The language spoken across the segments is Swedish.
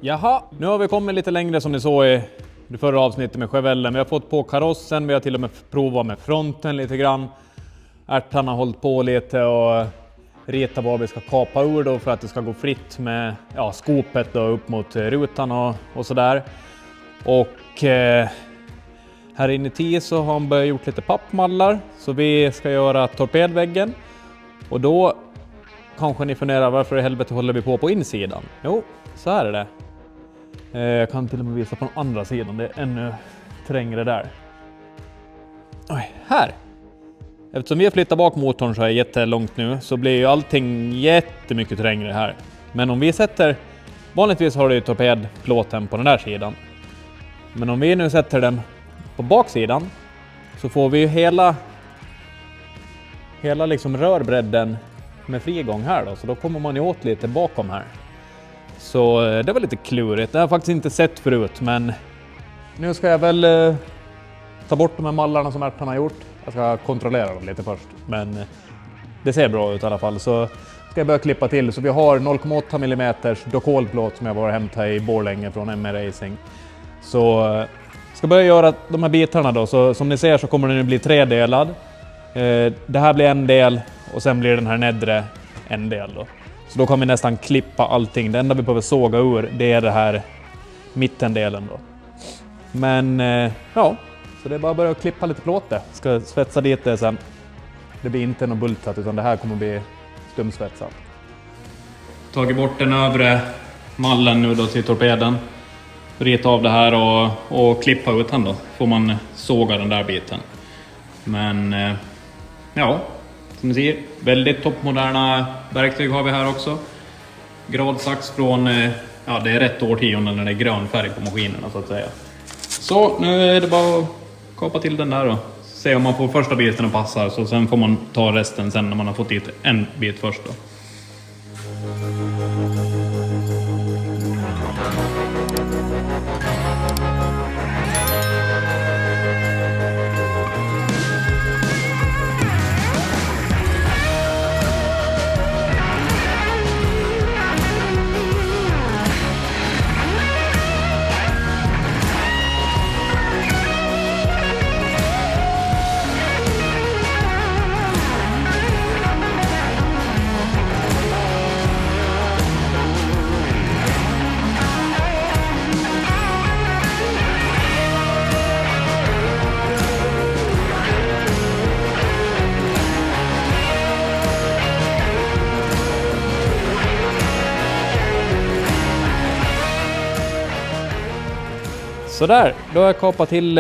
Jaha, nu har vi kommit lite längre som ni såg i det förra avsnittet med Chevellen. Vi har fått på karossen, vi har till och med provat med fronten lite grann. Ärtan har hållit på lite och ritat vad vi ska kapa ur då för att det ska gå fritt med skopet då upp mot rutan och sådär. Och här inuti så har han börjat gjort lite pappmallar, så vi ska göra torpedväggen. Och då kanske ni funderar, varför i helvete håller vi på insidan? Jo, så här är det. Jag kan till och med visa på den andra sidan, det är ännu trängre där. Oj, här! Eftersom vi har flyttat bak motorn så är jättelångt nu, så blir ju allting jättemycket trängre här. Men om vi sätter, vanligtvis har du ju torpedplåten på den där sidan. Men om vi nu sätter den på baksidan så får vi ju hela liksom rörbredden med frigång här då. Så då kommer man ju åt lite bakom här. Så det var lite klurigt. Det har jag faktiskt inte sett förut, men nu ska jag väl ta bort de här mallarna som ärtan har gjort. Jag ska kontrollera dem lite först, men det ser bra ut i alla fall. Så ska jag börja klippa till. Så vi har 0,8 mm dokolplåt som jag var och hämtade i Borlänge från MR Racing. Så ska börja göra de här bitarna då. Så som ni ser så kommer den nu bli tredelad. Det här blir en del och sen blir den här nedre en del då. Så då kommer vi nästan klippa allting. Det enda vi behöver såga ur, det är det här mittendelen då. Men ja, så det är bara att börja klippa lite plåt. Ska svetsa dit det sen. Det blir inte något bultat, utan det här kommer bli stumsvetsat. Tagit bort den övre mallen nu då till torpeden. Rita av det här och klippa ut den då. Får man såga den där biten. Men ja, som ni ser, väldigt toppmoderna verktyg har vi här också. Gradsax från, det är rätt årtionden när det är grön färg på maskinerna så att säga. Så nu är det bara att kapa till den där då. Se om man får första biten att passa, så sen får man ta resten sen när man har fått dit en bit först då. Så där, då har jag kapat till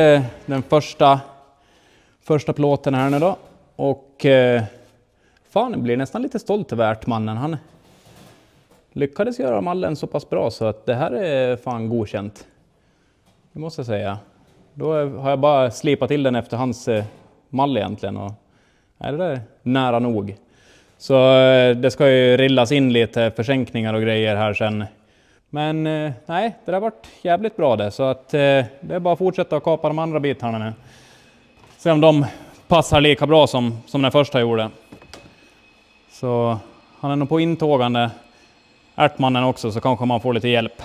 den första plåten här nu då. Och fan, jag blir nästan lite stolt över ärtmannen. Han lyckades göra mallen så pass bra så att det här är fan godkänt. Det måste jag säga. Då har jag bara slipat till den efter hans mall egentligen. Och är det där nära nog. Så det ska ju rillas in lite försänkningar och grejer här sen. Men nej, det har varit jävligt bra det. Så att det är bara att fortsätta att kapa de andra bitarna nu. Se om de passar lika bra som den första gjorde. Så han är nog på intågande, ärtmannen också, så kanske man får lite hjälp.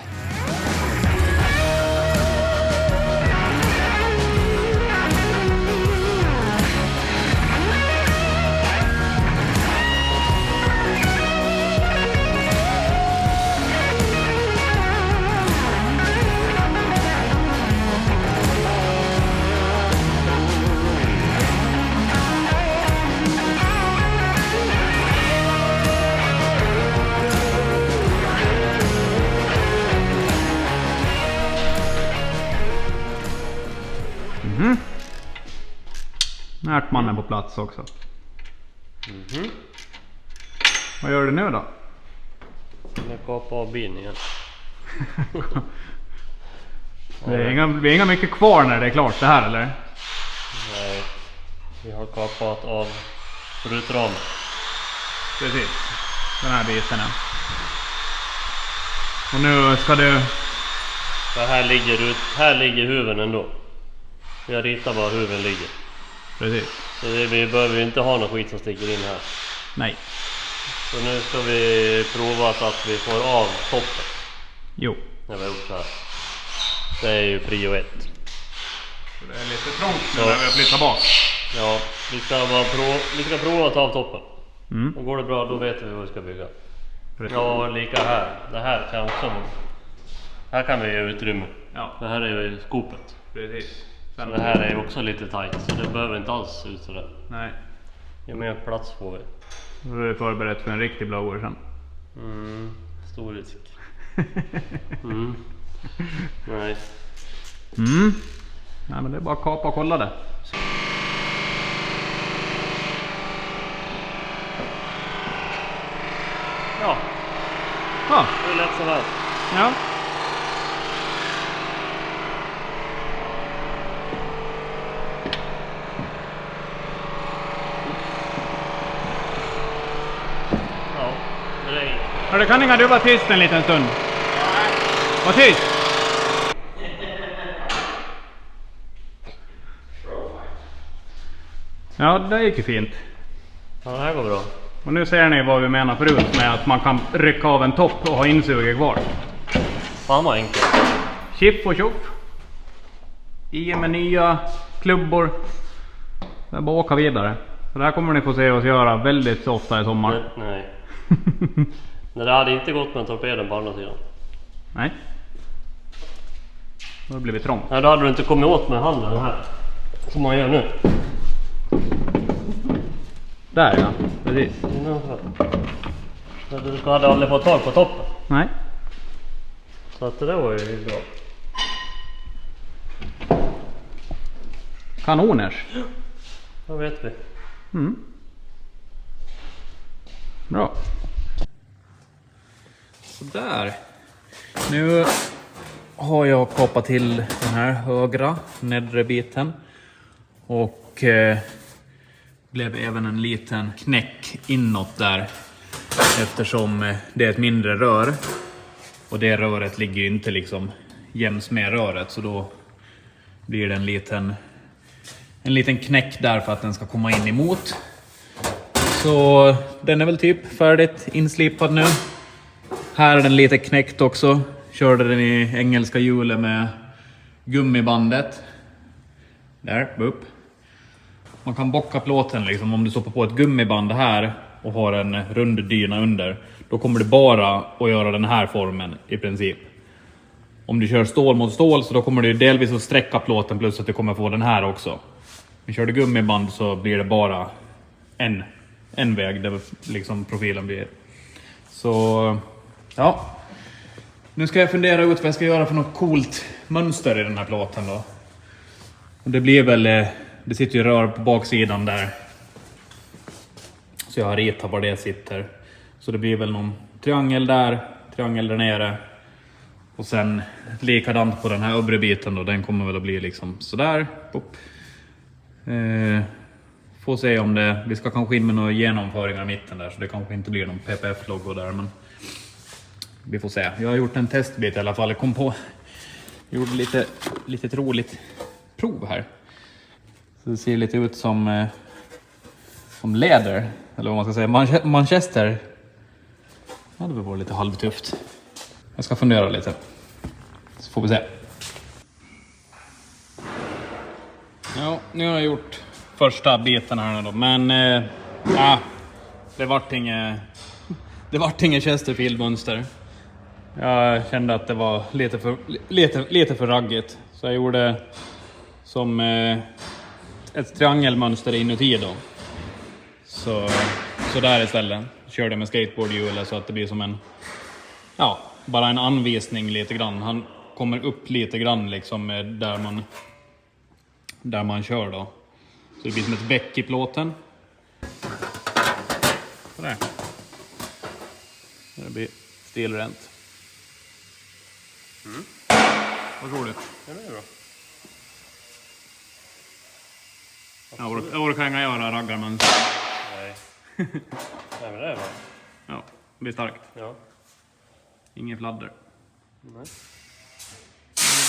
Ärtmannen på plats också. Vad gör du nu då? Jag kapar av bilen igen. Det är inga mycket kvar när det är klart det här, eller? Nej, vi har kapat av rutramen. Precis, den här biten. Och nu ska du... Så här ligger huven ändå. Jag ritar var huven ligger. Precis. Så vi behöver inte ha någon skit som sticker in här. Nej. Så nu ska vi prova så att vi får av toppen. Jo. när vi har gjort så här. Det är ju prio 1. Det är lite trångt nu när vi flyttar bak. Ja, vi ska prova att ta av toppen. Och går det bra, då vet vi vad vi ska bygga. Precis. Ja, lika här. Det här kan också... Här kan vi ge utrymme. Ja. Det här är ju skopet. Precis. Så det här är ju också lite tight, så det behöver inte alls se ut sådär. Nej. Ju mer plats får vi. Då är vi förberett för en riktig blower sen. Stor risk. Nej. Nej, men det är bara att kapa och kolla det. Ja, Ja. det är lätt så här. Ja. Ja, det är inget. Hörru, kan inte du vara tyst en liten stund? Var tyst! Ja, det gick ju fint. Ja, det här går bra. Och nu ser ni vad vi menar förut med att man kan rycka av en topp och ha insuget kvar. Fan vad enkelt. Chip och tjopp. I med nya klubbor. Det är bara att åka vidare. Så det här kommer ni få se oss göra väldigt ofta i sommar. Nej. Det hade inte gått med torpeden på andra sidan. Nej. Då blir vi trångt. Nej, då hade du inte kommit åt med handen här. Som man gör nu. Där ja, precis. Du hade aldrig fått tag på toppen. Nej. Så att det där var ju bra. Kanoners. Då vet vi. Bra. Sådär. Nu har jag kapat till den här högra nedre biten. Och blev även en liten knäck inåt där. Eftersom det är ett mindre rör. Och det röret ligger ju inte liksom jäms med röret. Så då blir det en liten knäck där för att den ska komma in emot. Så den är väl typ färdigt inslipad nu. Här är den lite knäckt också. Körde den i engelska hjulet med gummibandet. Där, upp. Man kan bocka plåten liksom. Om du stoppar på ett gummiband här och har en rund dyna under. Då kommer det bara att göra den här formen i princip. Om du kör stål mot stål så då kommer du delvis att sträcka plåten plus att du kommer få den här också. Vi körde gummiband så blir det bara en väg där liksom profilen blir. Så ja. Nu ska jag fundera ut vad jag ska göra för något coolt mönster i den här plåten då. Och det blir väl, det sitter ju rör på baksidan där. Så jag har ritat var det sitter. Så det blir väl någon triangel där nere. Och sen likadant på den här övre biten då. Den kommer väl att bli liksom sådär. Får se om det, vi ska kanske in med några genomföringar i mitten där. Så det kanske inte blir någon PPF-logo där, men vi får se. Jag har gjort en testbit i alla fall. Jag kom på, gjorde lite roligt prov här. Så det ser lite ut som läder, eller vad man ska säga, Manchester. Ja, det var lite halvtufft. Jag ska fundera lite, så får vi se. Ja, nu har jag gjort första biten här då, men ja, det vart inget Chesterfield-mönster. Jag kände att det var lite för raggigt, så jag gjorde som ett triangelmönster inuti då. Så där istället körde jag med skateboardhjul så att det blir som en, ja, bara en anvisning lite grann. Han kommer upp lite grann liksom där man kör då. Så det blir som ett väck i plåten. Sådär. Det blir stilrent. Vad tror du? Ja, det är bra. Jag orkar inte göra raggarmönster. Nej. Nej, men det är bra. Ja, det blir starkt. Ja. Ingen fladder. Nej.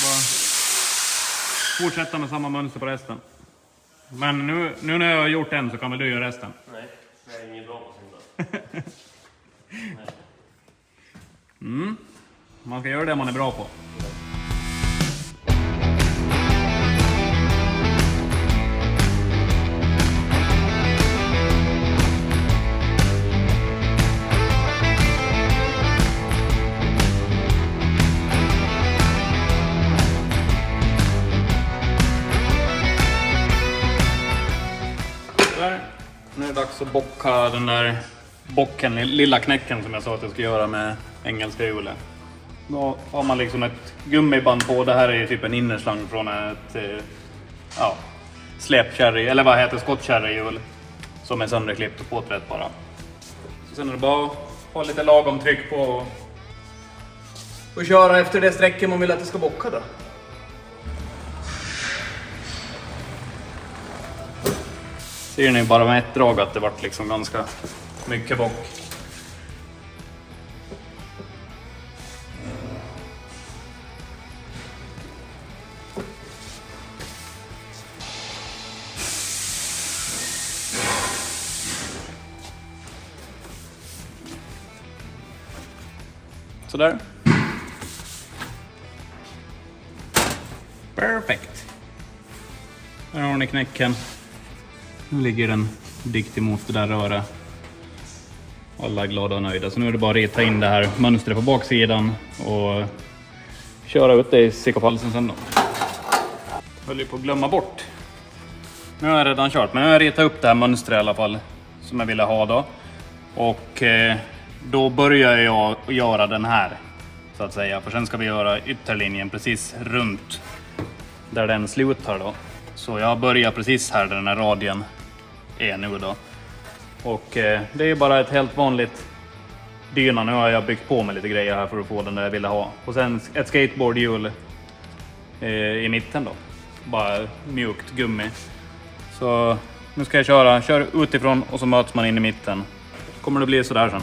Bara fortsätta med samma mönster på resten. Men nu när jag har gjort en så kan väl du göra resten. Nej, det är inget bra på sin där. Man ska göra det man är bra på. Nu är det dags att bocka den där bocken, lilla knäcken som jag sa att jag ska göra med engelska hjulet. Då har man liksom ett gummiband på. Det här är typ en innerslang från ett släpkärry, eller vad heter skottkärryhjul som är sönderklippt och påträtt bara. Så sen är det bara att ha lite lagom tryck på och köra efter det sträcket man vill att det ska bocka då. Ser ni bara med ett drag att det vart liksom ganska mycket bock. Sådär. Perfekt. Där har ni knäcken. Nu ligger den dikt emot det där röret. Alla är glada och nöjda. Så nu är det bara att rita in det här mönstret på baksidan och köra ut det i sikopalsen sen då. Höll ju på att glömma bort. Nu har jag redan kört, men nu har jag ritat upp det här mönstret i alla fall som jag ville ha då. Och då börjar jag göra den här så att säga. För sen ska vi göra ytterlinjen precis runt där den slutar då. Så jag börjar precis här där den här radien är nu då. Och det är ju bara ett helt vanligt dyna. Nu har jag byggt på med lite grejer här för att få den där jag ville ha. Och sen ett skateboardhjul i mitten då. Bara mjukt gummi. Så nu ska jag köra utifrån och så möts man in i mitten. Så kommer det bli sådär sen.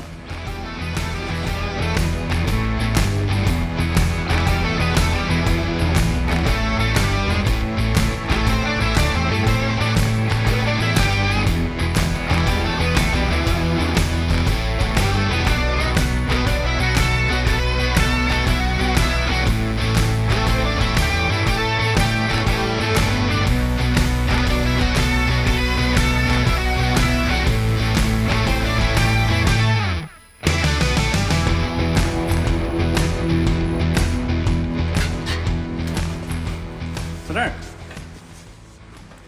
Sådär.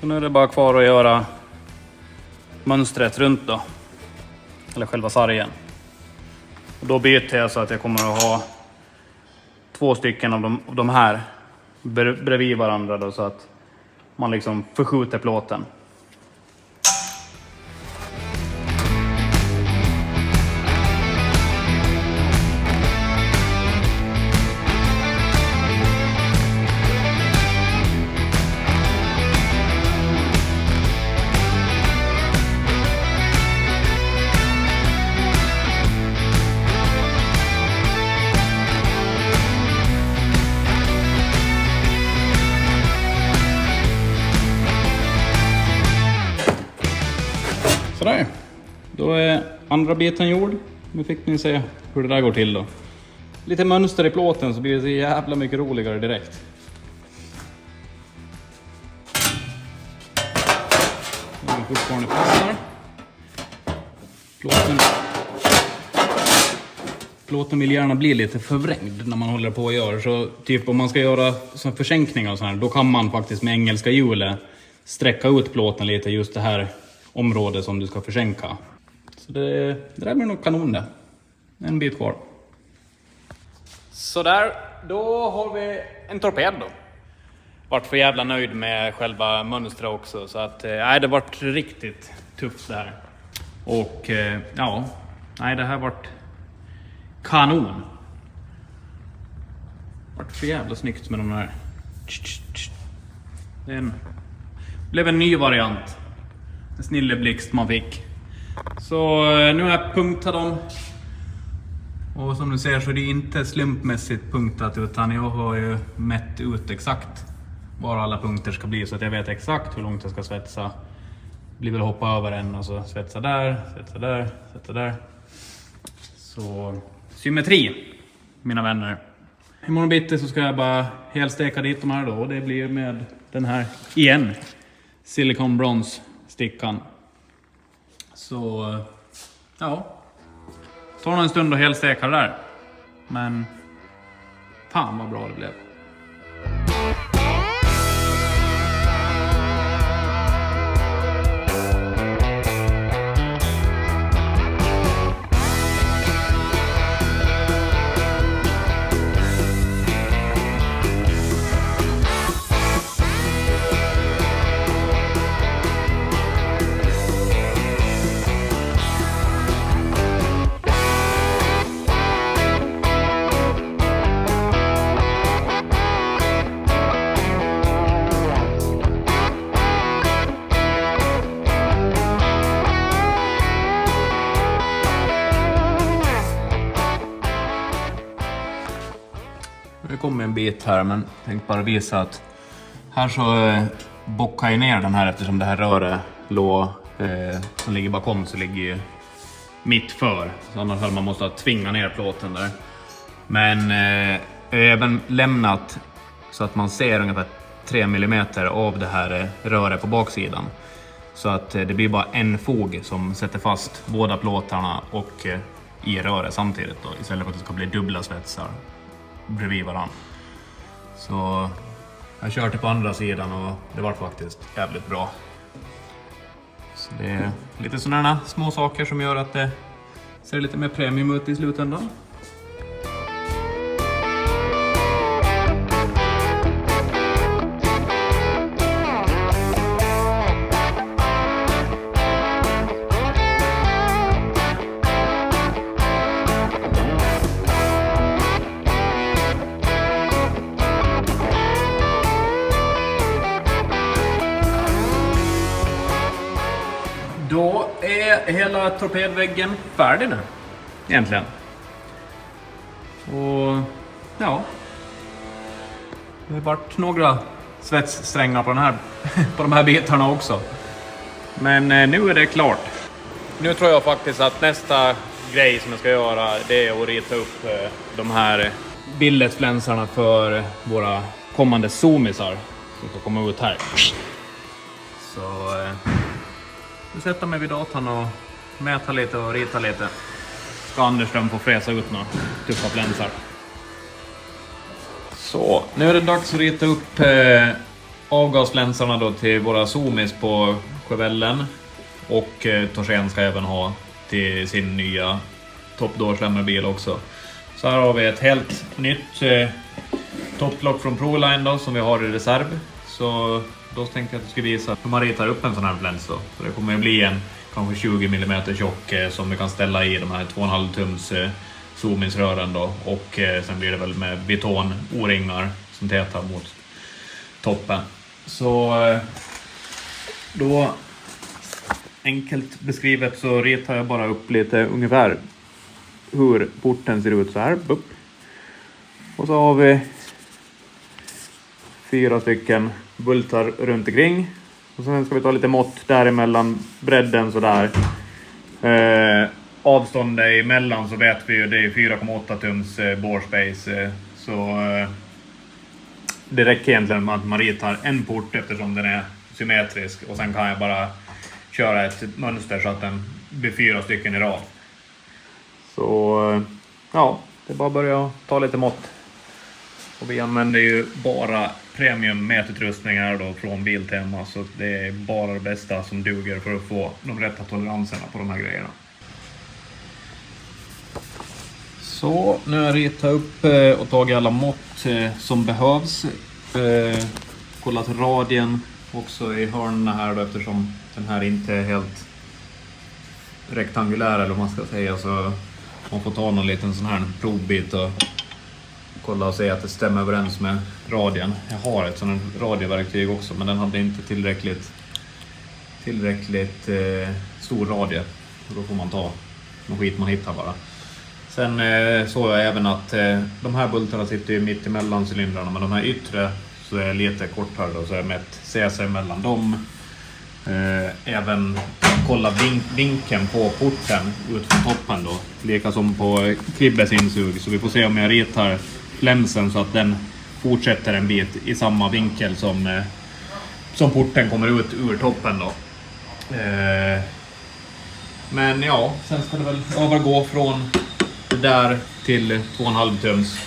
Så nu är det bara kvar att göra mönstret runt då. Eller själva sargen. Och då byter jag så att jag kommer att ha 2 stycken av de här bredvid varandra då, så att man liksom förskjuter plåten. Sådär. Då är andra biten gjord. Nu fick ni se hur det där går till då. Lite mönster i plåten så blir det så jävla mycket roligare direkt. Nu är det fortfarande passar. Plåten vill gärna bli lite förvrängd när man håller på och gör. Så typ om man ska göra som försänkningar och sådär, då kan man faktiskt med engelska hjulet sträcka ut plåten lite just det här område som du ska försänka. Så det där blir nog kanon det. En bit kvar. Så där, då har vi en torped då. Vart för jävla nöjd med själva mönstret också. Så att, det vart riktigt tufft det här. Och det här vart kanon. Vart för jävla snyggt med de här. Det blev en ny variant. En snilleblixt man fick. Så nu har jag punktat dem. Och som du ser så är det inte slumpmässigt punktat, utan jag har ju mätt ut exakt var alla punkter ska bli, så att jag vet exakt hur långt jag ska svetsa. Blir väl hoppa över en och så svetsa där, svetsa där, svetsa där. Så symmetri, mina vänner. Imorgon bitti så ska jag bara helsteka dit de här då. Och det blir med den här igen. Silicon bronze stickan. Så ja. Tar nog en stund att helsteka det där. Men fan vad bra det blev. Det kommer en bit här, men jag tänkte bara visa att här så bockar jag ner den här eftersom det här röret som ligger bakom så ligger ju mitt för. Så annars hade man måste tvinga ner plåten där. Men jag har även lämnat så att man ser ungefär 3 mm av det här röret på baksidan. Så att det blir bara en fog som sätter fast båda plåtarna och i röret samtidigt då, istället för att det ska bli dubbla svetsar bredvid varann. Så jag körde på andra sidan och det var faktiskt jävligt bra. Så det är lite sådana små saker som gör att det ser lite mer premium ut i slutändan. Då är hela torpedväggen färdig nu, egentligen. Och ja, det har varit några svetssträngar på de här bitarna också. Men nu är det klart. Nu tror jag faktiskt att nästa grej som jag ska göra, det är att rita upp de här billetflänsarna för våra kommande zoomisar som ska komma ut här. Så jag sätter mig vid datorn och mäta lite och rita lite. Ska Anderström få fräsa ut några tuffa flänsar. Så, nu är det dags att rita upp avgasflänsarna då till våra zoomis på Chevellen. Och Torsen ska även ha till sin nya toppdårslämmarbil också. Så här har vi ett helt nytt topplock från Proline då, som vi har i reserv. Så då tänkte jag att jag skulle visa hur man ritar upp en sån här fläns då. Så det kommer att bli en kanske 20 mm tjock som vi kan ställa i de här 2,5 tums zoominsrören då. Och sen blir det väl med Viton O-ringar som tätar mot toppen. Så då enkelt beskrivet så ritar jag bara upp lite ungefär hur porten ser ut så här. Och så har vi 4 stycken bultar runt omkring. Och sen ska vi ta lite mått däremellan bredden så där. Avståndet emellan så vet vi ju det är 4,8 tums borespace. Så det räcker egentligen med att man ritar en port eftersom den är symmetrisk. Och sen kan jag bara köra ett mönster så att den blir 4 stycken i rad. Så ja, det är bara att börja ta lite mått. Och vi använder ju bara premium mätutrustningar då från Biltema, så det är bara det bästa som duger för att få de rätta toleranserna på de här grejerna. Så nu har jag ritat upp och tagit alla mått som behövs. Kollat radien också i hörnen här då, eftersom den här inte är helt rektangulär eller vad man ska säga, så man får ta någon liten sån här provbit och kolla och se att det stämmer överens med radien. Jag har ett sån radieverktyg också, men den hade inte tillräckligt stor radie. Och då får man ta någon skit man hittar bara. Sen såg jag även att de här bultarna sitter ju mitt emellan cylindrarna, men de här yttre så är lite kortare och så är mätt CC mellan dem. Även kolla vinkeln på porten ut från toppen då, lika som på Kribbes insug. Så vi får se om jag ritar flänsen så att den fortsätter en bit i samma vinkel som porten kommer ut ur toppen då. Men ja, sen ska det väl övergå från det där till 2,5 tums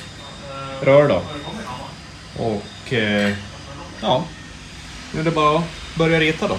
rör då. Och ja, nu är det bara att börja rita då.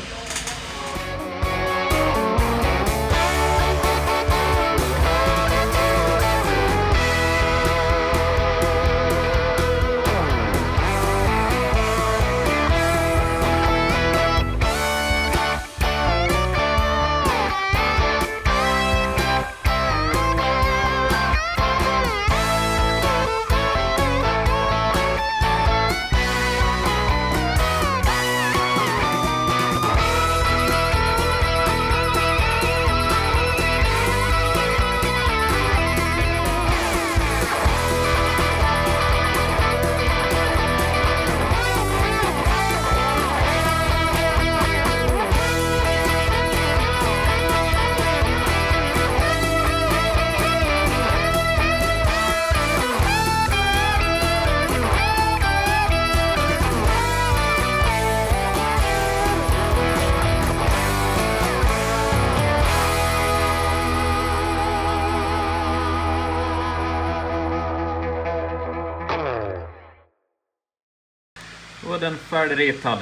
Då är den färdigritad.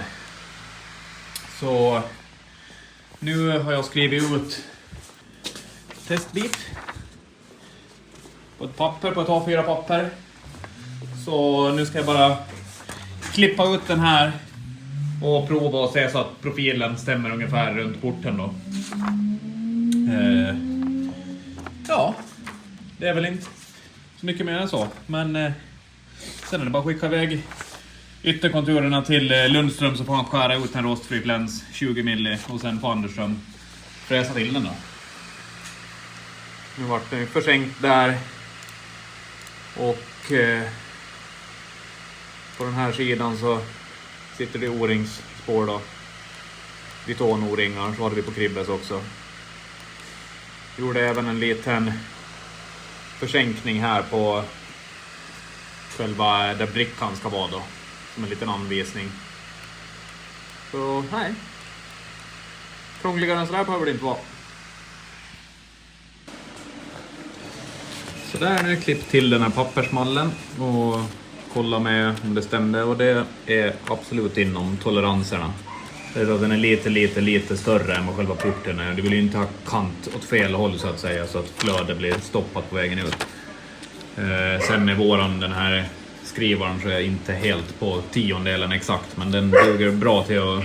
Så nu har jag skrivit ut testbit på ett papper, på ett A4-papper. Så nu ska jag bara klippa ut den här och prova och se så att profilen stämmer ungefär runt porten då. Ja, det är väl inte så mycket mer än så. Men sen är det bara att skicka iväg ytterkonturerna till Lundström, så får han skära ut en rostfri fläns 20 mm och sen på Anderström fräsa till den då. Nu vart den försänkt där. Och på den här sidan så sitter det O-ringsspår då. Viton-O-ringar, så hade vi på Kribbes också. Gjorde även en liten försänkning här på själva där brickan ska vara då. Som en liten anvisning. Så nej. Krångligare än sådär behöver det inte vara. Så där, nu klippt till den här pappersmallen och kolla med om det stämde, och det är absolut inom toleranserna. Den är lite större än vad själva porten är. Du vill ju inte ha kant åt fel håll så att säga, så att flödet blir stoppat på vägen ut. Sen är den här skrivaren så är jag inte helt på tiondelen exakt, men den duger bra till att...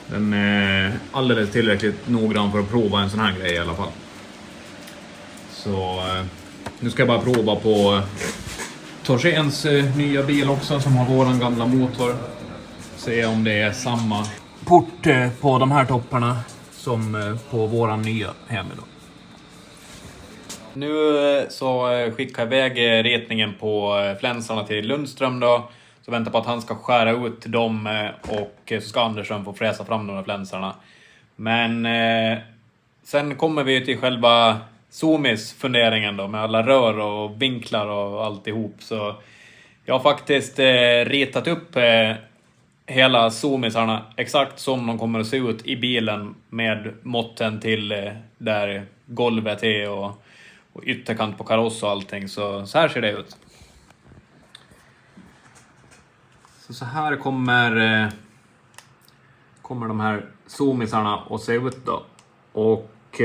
Den är alldeles tillräckligt noggrann för att prova en sån här grej i alla fall. Så nu ska jag bara prova på Torséns nya bil också, som har våran gamla motor. Se om det är samma port på de här topparna som på våran nya hem då. Nu så skickar jag iväg retningen på flänsarna till Lundström då. Så väntar på att han ska skära ut dem och så ska Anderström få fräsa fram de här flänsarna. Men sen kommer vi till själva Zoomis funderingen då, med alla rör och vinklar och alltihop. Så jag har faktiskt ritat upp hela Zoomisarna exakt som de kommer att se ut i bilen, med måtten till där golvet är och ytterkant på kaross och allting. Så här ser det ut. Så här kommer de här Zoomisarna att se ut då. Och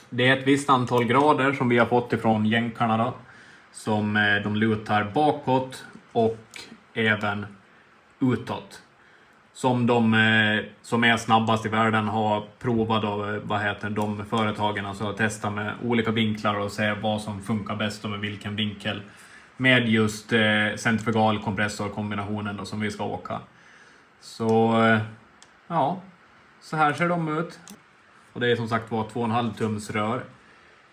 det är ett visst antal grader som vi har fått ifrån jänkarna då, som de lutar bakåt och även utåt. Som de som är snabbast i världen har provat då, de företagen, alltså att testa med olika vinklar och se vad som funkar bäst och med vilken vinkel. Med just centrifugal kompressorkombinationen då som vi ska åka. Så ja, så här ser de ut. Och det är som sagt 2,5 tums rör.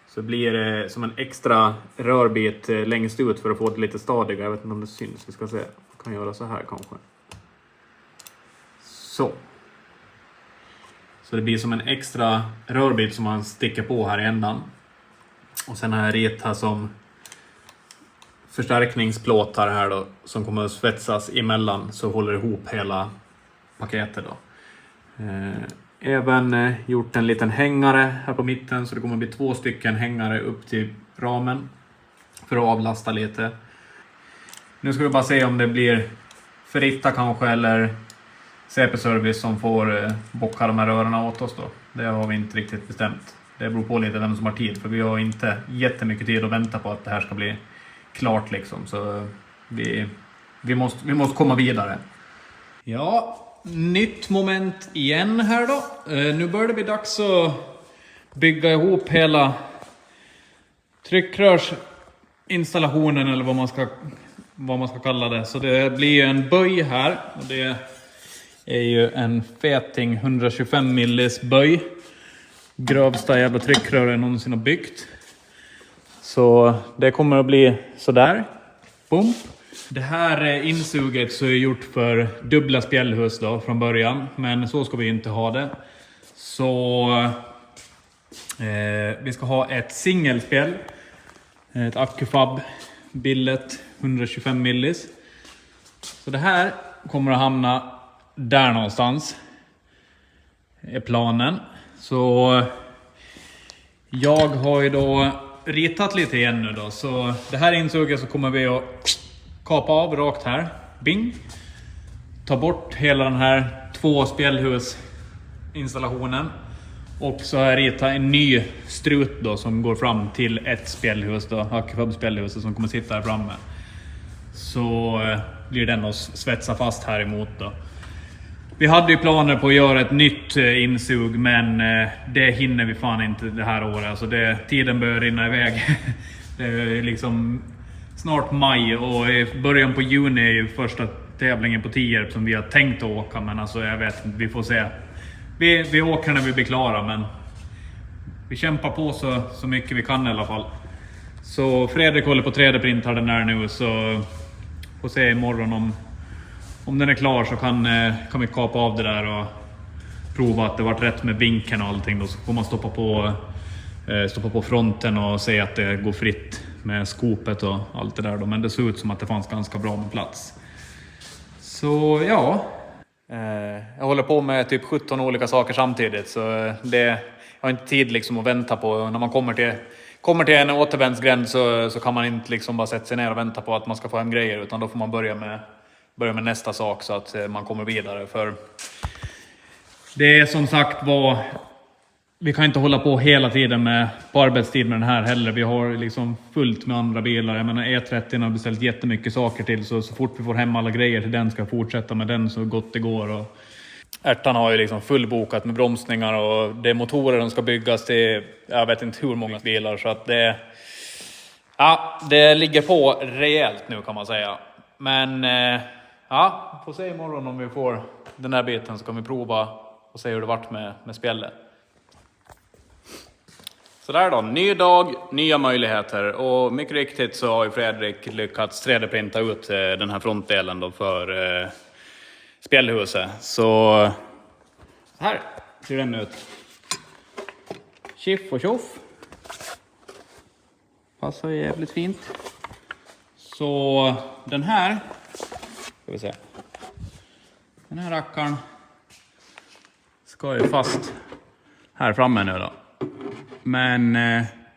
Så blir det som en extra rörbit längst ut för att få det lite stadigare. Jag vet inte om det syns, vi ska se. Jag kan göra så här kanske. Så det blir som en extra rörbit som man sticker på här i ändan. Och sen har jag ritat som förstärkningsplåtar här då som kommer att svetsas emellan så håller ihop hela paketet då. Även gjort en liten hängare här på mitten, så det kommer att bli 2 stycken hängare upp till ramen för att avlasta lite. Nu ska vi bara se om det blir Ferritta kanske eller CP-service som får bocka de här rörarna åt oss då. Det har vi inte riktigt bestämt. Det beror på lite vem som har tid, för vi har inte jättemycket tid att vänta på att det här ska bli klart liksom. Så vi måste komma vidare. Ja, nytt moment igen här då. Nu börjar det bli dags att bygga ihop hela tryckrörsinstallationen eller vad man ska kalla det. Så det blir en böj här. Och det är ju en Feting 125 millis böj. Grövsta jävla tryckrör jag någonsin har byggt. Så det kommer att bli sådär. Boom. Det här insuget så är gjort för dubbla spjällhus då från början. Men så ska vi inte ha det. Så vi ska ha ett singelspjäll. Ett Accufab billet 125 millis. Så det här kommer att hamna där någonstans. Är planen. Så jag har ju då ritat lite igen nu då. Så det här insuget så kommer vi att kapa av rakt här. Bing. Ta bort hela den här 2 spjällhusinstallationen. Och så har jag ritat en ny strut då som går fram till ett spjällhus då. Accufab spjällhuset som kommer sitta här framme. Så blir den att svetsa fast här emot då. Vi hade ju planer på att göra ett nytt insug, men det hinner vi fan inte det här året. Alltså tiden börjar rinna iväg. Det är liksom snart maj och i början på juni är ju första tävlingen på Tierp som vi har tänkt att åka. Men alltså jag vet inte, vi får se. Vi åker när vi blir klara, men vi kämpar på så mycket vi kan i alla fall. Så Fredrik håller på 3D-printar den här nu, så får se imorgon om den är klar, så kan vi kapa av det där och prova att det varit rätt med vinkeln och allting. Då så får man stoppa på fronten och se att det går fritt med skopet och allt det där då. Men det såg ut som att det fanns ganska bra med plats. Så ja. Jag håller på med typ 17 olika saker samtidigt, så jag har inte tid liksom att vänta på. När man kommer till en återvändsgränd så kan man inte liksom bara sätta sig ner och vänta på att man ska få hem grejer, utan då får man börja med nästa sak så att man kommer vidare. För det är som sagt vi kan inte hålla på hela tiden på arbetstid med den här heller. Vi har liksom fullt med andra bilar. Jag menar E30 har beställt jättemycket saker till, så fort vi får hem alla grejer till den ska jag fortsätta med den så gott det går. Och ärtan har ju liksom fullbokat med bromsningar och det är motorer som ska byggas till jag vet inte hur många bilar, så att det ligger på rejält nu kan man säga. Men får se imorgon om vi får den här biten, så kan vi prova och se hur det varit med spjället. Så där då, ny dag, nya möjligheter. Och mycket riktigt så har ju Fredrik lyckats 3D-printa ut den här frontdelen då för spjällhuset. Så här ser den ut. Chiff och tjoff. Passar jävligt fint. Så den här ska vi se. Den här rackaren ska ju fast här framme nu då. Men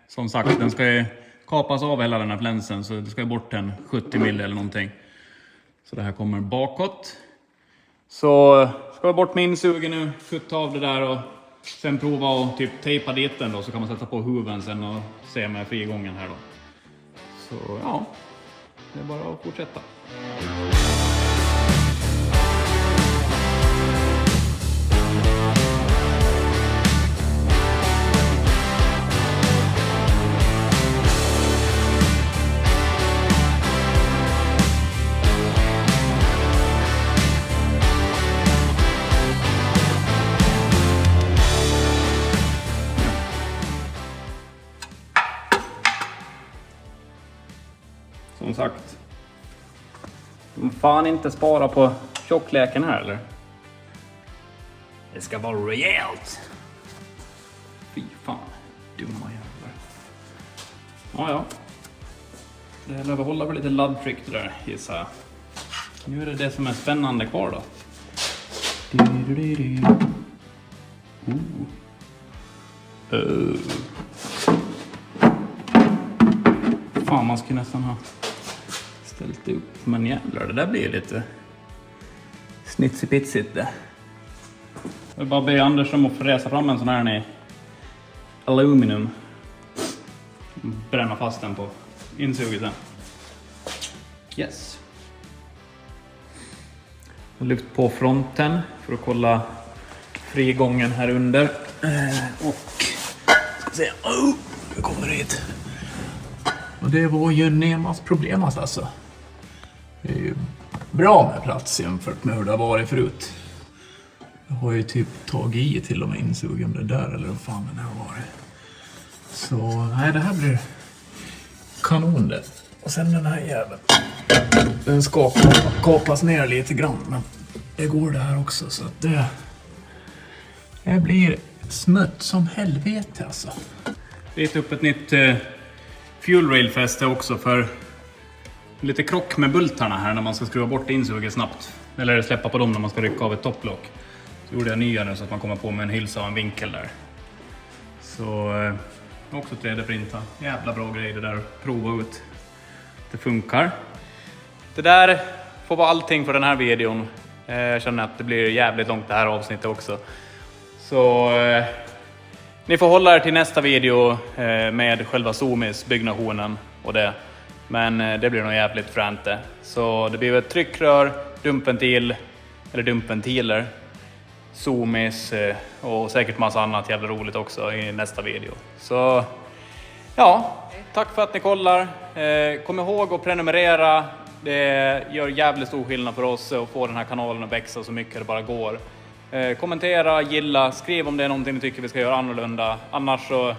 som sagt, den ska ju kapas av hela den här flänsen, så det ska ju bort en 70 mil eller någonting. Så det här kommer bakåt. Så ska vi bort med insugen nu, kutta av det där och sen prova och typ tejpa dit den då, så kan man sätta på huven sen och se med frigången här då. Så ja, det är bara att fortsätta. Som sagt, de fan inte spara på tjockleken här eller? Det ska vara rejält. Fy fan, dumma jävlar. Ja. Det lär hålla väl lite laddtryck där, gissar jag. Nu är det som är spännande kvar då. Fan, man skulle nästan ha ställt upp. Men jävlar, det där blir lite snitsipitsigt det. Jag vill bara be Anders om att fräsa fram en sån här i aluminium. Bränna fast den på insuget sen. Yes. Jag har lyft på fronten för att kolla frigången här under. Och ska se. Nu kommer det hit. Och det var ju Nemas problem alltså. Det är ju bra med plats jämfört med hur det har varit förut. Jag har ju typ tagit i till och med insugen det där, eller vad fan det har varit. Så nej, det här blir kanon det. Och sen den här jäveln. Den ska kapas ner lite grann, men det går det här också, så att det blir smutt som helvete alltså. Lite upp ett nytt fuel rail fäste också för lite krock med bultarna här när man ska skruva bort insuget snabbt. Eller släppa på dem när man ska rycka av ett topplock. Så gjorde jag nya nu så att man kommer på med en hylsa och en vinkel där. Så också 3D-printa. Jävla bra grej det där. Prova ut. Det funkar. Det där får vara allting för den här videon. Jag känner att det blir jävligt långt det här avsnittet också. Så ni får hålla er till nästa video med själva Zoomis byggnationen och det. Men det blir nog jävligt fränt det. Så det blir ett tryckrör, dumpventil eller dumpventiler, Zoomis och säkert massa annat jävla roligt också i nästa video. Så ja, tack för att ni kollar. Kom ihåg att prenumerera. Det gör jävligt stor skillnad för oss att få den här kanalen att växa så mycket det bara går. Kommentera, gilla, skriv om det är någonting ni tycker vi ska göra annorlunda. Annars så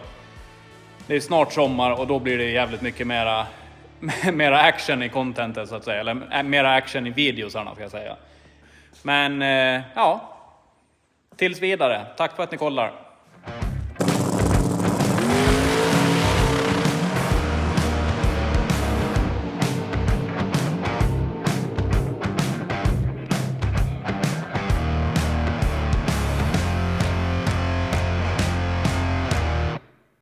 det är snart sommar och då blir det jävligt mycket mera action i contentet så att säga. Eller mera action i videosarna ska jag säga. Men ja, tills vidare. Tack för att ni kollar.